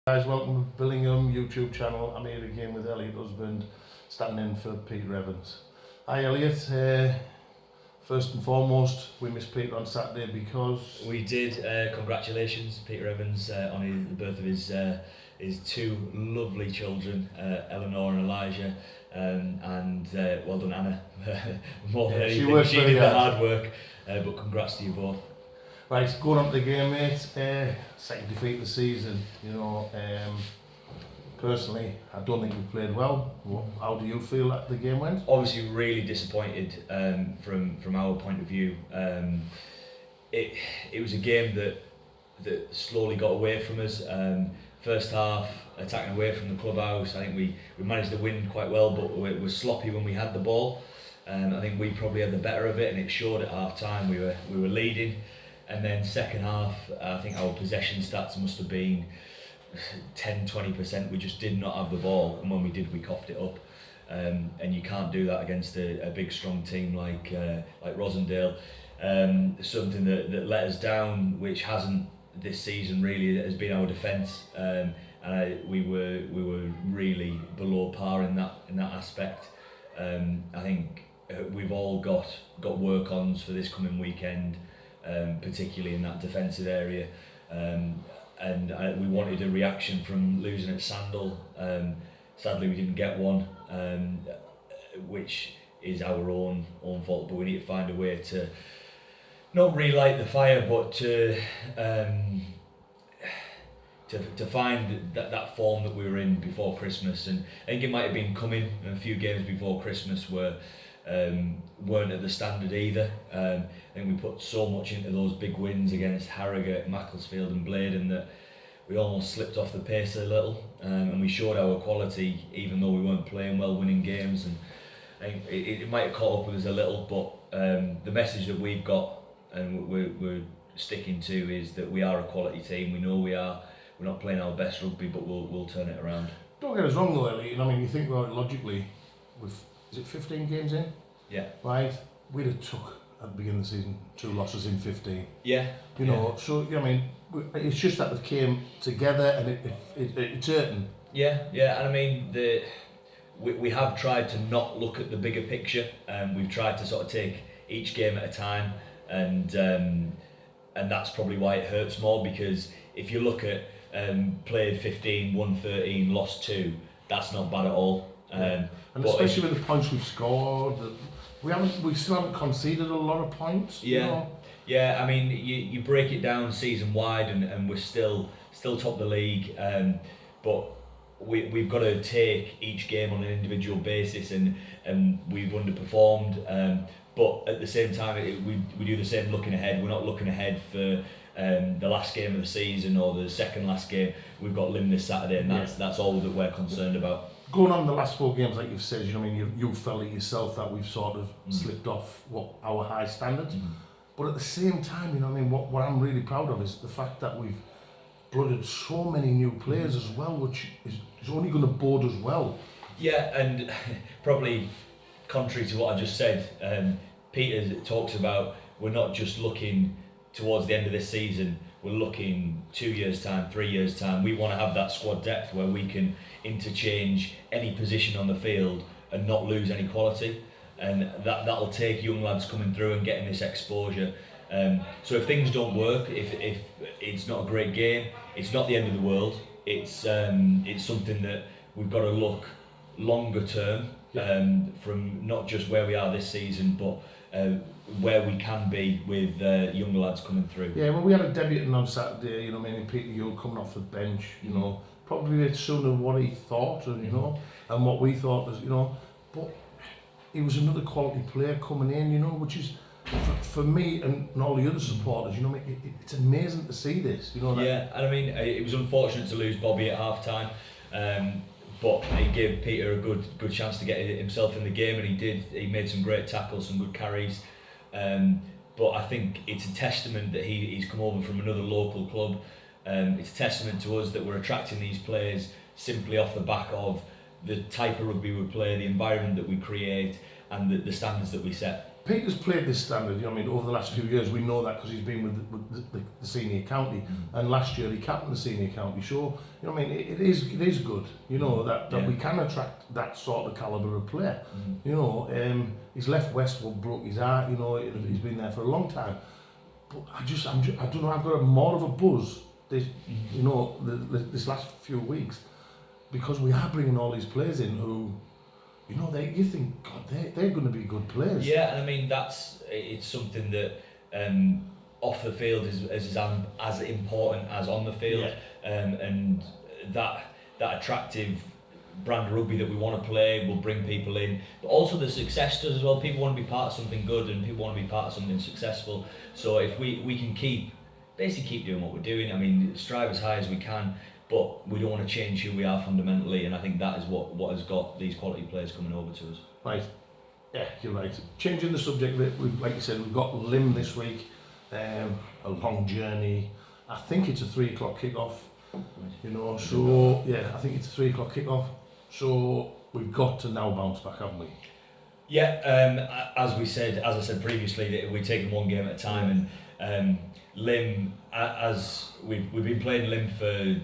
Guys, welcome to Billingham YouTube channel. I'm here again with Elliot, husband, standing in for Peter Evans. Hi Elliot, first and foremost, we missed Peter on Saturday because... We did. Congratulations, Peter Evans, on the birth of his two lovely children, Eleanor and Elijah, and well done Anna. More than anything, she did the hard work, but congrats to you both. Right, going on to the game, mate. Second defeat of the season. Personally, I don't think we played well. How do you feel that the game went? Obviously, really disappointed from our point of view. It was a game that slowly got away from us. First half, attacking away from the clubhouse. I think we managed to win quite well, but it was sloppy when we had the ball. I think we probably had the better of it, and it showed at half time. We were leading. And then second half, I think our possession stats must have been 10-20%. We just did not have the ball, and when we did, we coughed it up. And you can't do that against a big, strong team like Rosendale. Something that let us down, which hasn't this season really, has been our defence. We were really below par in that aspect. I think we've all got work-ons for this coming weekend. Particularly in that defensive area, we wanted a reaction from losing at Sandal. Sadly, we didn't get one, which is our own fault. But we need to find a way to not relight the fire, but to find that form that we were in before Christmas. And I think it might have been coming. A few games before Christmas weren't at the standard either. I think we put so much into those big wins against Harrogate, Macclesfield and Bladen that we almost slipped off the pace a little, and we showed our quality even though we weren't playing well, winning games. And I think it might have caught up with us a little, but the message that we've got and we're sticking to is that we are a quality team. We know we are. We're not playing our best rugby, but we'll turn it around. Don't get us wrong though, Elliot. I mean, you think about it logically, is it 15 games in? Yeah. Right? We'd have took, at the beginning of the season, 2 losses in 15. Yeah. So, I mean, it's just that they came together and it's hurting. Yeah, and I mean, we have tried to not look at the bigger picture. We've tried to sort of take each game at a time, and that's probably why it hurts more, because if you look at played 15, won 13, lost 2, that's not bad at all. And especially with the points we've scored, we still haven't conceded a lot of points. Yeah, yeah. I mean, you break it down season wide, and we're still top of the league. But we've got to take each game on an individual basis, and we've underperformed. But at the same time, we do the same looking ahead. We're not looking ahead for the last game of the season or the second last game. We've got Lim this Saturday, and that's all that we're concerned about. Going on the last 4 games, like you've said, you felt it yourself that we've sort of slipped off our high standards. But at the same time, what I'm really proud of is the fact that we've blooded so many new players as well, which is only going to bode us well. Yeah, and probably contrary to what I just said, Peter talks about we're not just looking towards the end of this season, we're looking 2 years' time, 3 years' time. We want to have that squad depth where we can interchange any position on the field and not lose any quality. And that'll take young lads coming through and getting this exposure. So if things don't work, if it's not a great game, it's not the end of the world. It's something that we've got to look longer term, from not just where we are this season, but where we can be with younger lads coming through. Yeah, well, we had a debutant on Saturday, Peter Yule coming off the bench, probably a bit sooner than what he thought, and and what we thought was, but he was another quality player coming in, which is, for me and all the other supporters, it's amazing to see this, Yeah, and I mean, it was unfortunate to lose Bobby at half time, but it gave Peter a good chance to get himself in the game, and he did. He made some great tackles, some good carries. But I think it's a testament that he's come over from another local club. It's a testament to us that we're attracting these players simply off the back of the type of rugby we play, the environment that we create, and the standards that we set. Peter's played this standard, you know what I mean, over the last few years. We know that because he's been with the senior county, and last year he captained the senior county. So, you know what I mean, it is good, you know, that we can attract that sort of calibre of player. You know, he's left Westwood, broke his heart, you know, he's been there for a long time. But I don't know, I've got more of a buzz this, you know, this last few weeks, because we are bringing all these players in who, you know, you think, God, they're going to be good players. Yeah, and I mean, it's something that off the field is as important as on the field, and that attractive brand of rugby that we want to play will bring people in. But also the success does as well. People want to be part of something good, and people want to be part of something successful. So if we can keep doing what we're doing, I mean, strive as high as we can, but we don't want to change who we are fundamentally, and I think that is what has got these quality players coming over to us. Right. Yeah, you're right. Changing the subject a bit, like you said, we've got Lim this week, a long journey. I think it's a 3 o'clock kick-off, you know, so yeah, I think it's a 3 o'clock kick-off. So we've got to now bounce back, haven't we? Yeah, as I said previously, that we're taking one game at a time, and Lim, as we've been playing Lim for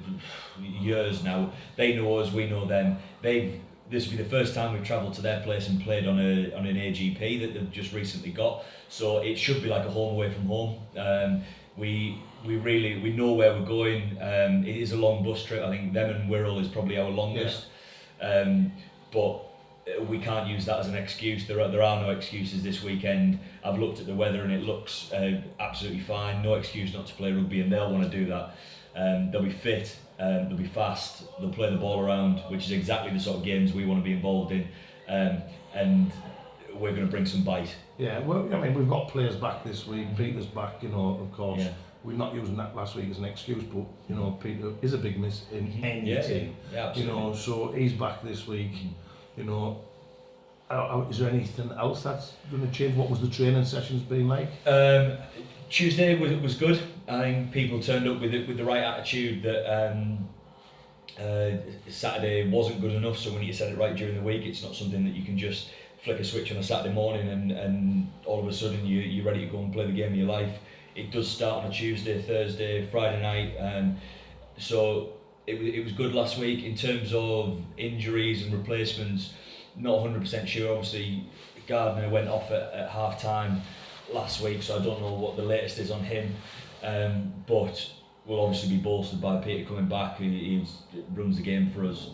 years now. They know us, we know them. This will be the first time we've travelled to their place and played on an AGP that they've just recently got. So it should be like a home away from home. We know where we're going. It is a long bus trip. I think them and Wirral is probably our longest. But we can't use that as an excuse. There are no excuses this weekend. I've looked at the weather and it looks absolutely fine. No excuse not to play rugby, and they'll want to do that. They'll be fit, they'll be fast, they'll play the ball around, which is exactly the sort of games we want to be involved in. And we're going to bring some bite. Yeah, well, I mean, we've got players back this week. Peter's back, you know, of course. Yeah. We're not using that last week as an excuse, but, you know, Peter is a big miss in any team. Yeah, you know, so he's back this week. You know, is there anything else that's going to change? What was the training sessions been like? Tuesday was good. I think people turned up with the right attitude. That Saturday wasn't good enough. So when you set it right during the week, it's not something that you can just flick a switch on a Saturday morning and all of a sudden you're ready to go and play the game of your life. It does start on a Tuesday, Thursday, Friday night. So it was good last week. In terms of injuries and replacements, not 100% sure. Obviously, Gardner went off at half time last week, so I don't know what the latest is on him. But we'll obviously be bolstered by Peter coming back. He runs the game for us.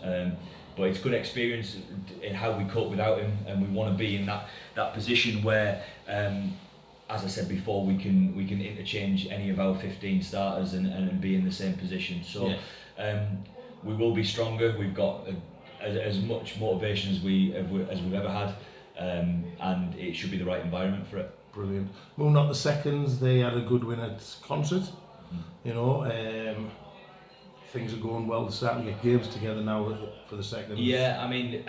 But it's good experience in how we cope without him, and we want to be in that position where, as I said before, we can interchange any of our 15 starters and be in the same position. So we will be stronger. We've got as much motivation as we've ever had, and it should be the right environment for it. Brilliant. Moving on to seconds, they had a good win at Concert. You know, things are going well. They're starting to get games together now for the seconds. Yeah, I mean,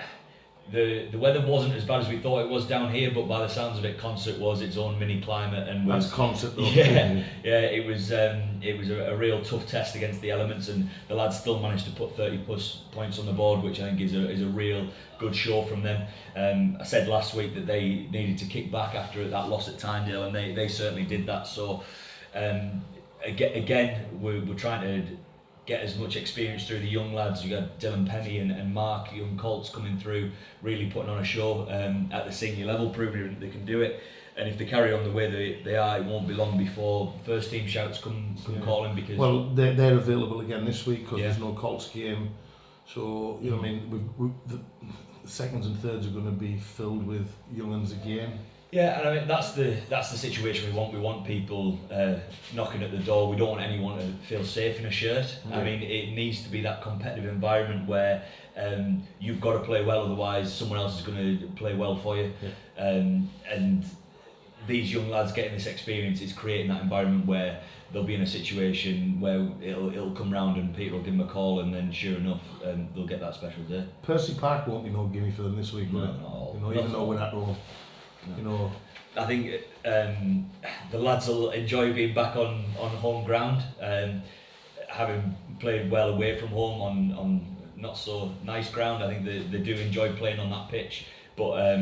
the weather wasn't as bad as we thought it was down here, but by the sounds of it, Concert was its own mini climate and was. That's Concert, though. Yeah, it was a real tough test against the elements, and the lads still managed to put 30 plus points on the board, which I think is a real good show from them. I said last week that they needed to kick back after that loss at Tynedale, and they certainly did that. So again, we're trying to get as much experience through the young lads. You got Dylan Penny and Mark, young Colts coming through, really putting on a show at the senior level, proving that they can do it. And if they carry on the way they are, it won't be long before first team shouts come calling. Because they're available again this week because there's no Colts game. So you know, what I mean, the seconds and thirds are going to be filled with young uns again. Yeah, and I mean that's the situation we want. We want people knocking at the door. We don't want anyone to feel safe in a shirt. I mean, it needs to be that competitive environment where you've got to play well, otherwise someone else is going to play well for you. And these young lads getting this experience is creating that environment where they'll be in a situation where it'll come round and Peter will give them a call, and then sure enough they'll get that special day. Percy Park won't be no gimme for them this week, will it? No, you know, even though we're at home. No. You know, I think the lads will enjoy being back on home ground, having played well away from home on not so nice ground. I think they do enjoy playing on that pitch, but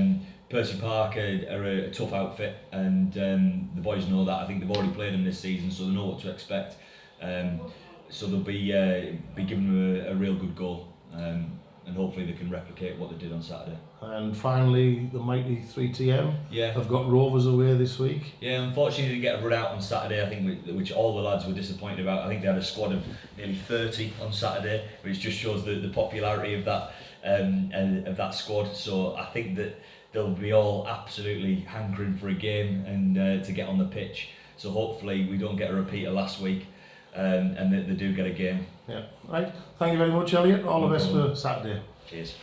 Percy Park are a tough outfit, and the boys know that. I think they've already played them this season, so they know what to expect. So they'll be giving them a real good goal, and hopefully they can replicate what they did on Saturday. And finally, the mighty 3TM Yeah. have got Rovers away this week. Yeah, unfortunately they didn't get a run out on Saturday, I think, which all the lads were disappointed about. I think they had a squad of nearly 30 on Saturday, which just shows the popularity of that and of that squad. So I think that they'll be all absolutely hankering for a game and to get on the pitch. So hopefully we don't get a repeat of last week, and that they do get a game. Yeah, right. Thank you very much, Elliot. All the best for Saturday. Cheers.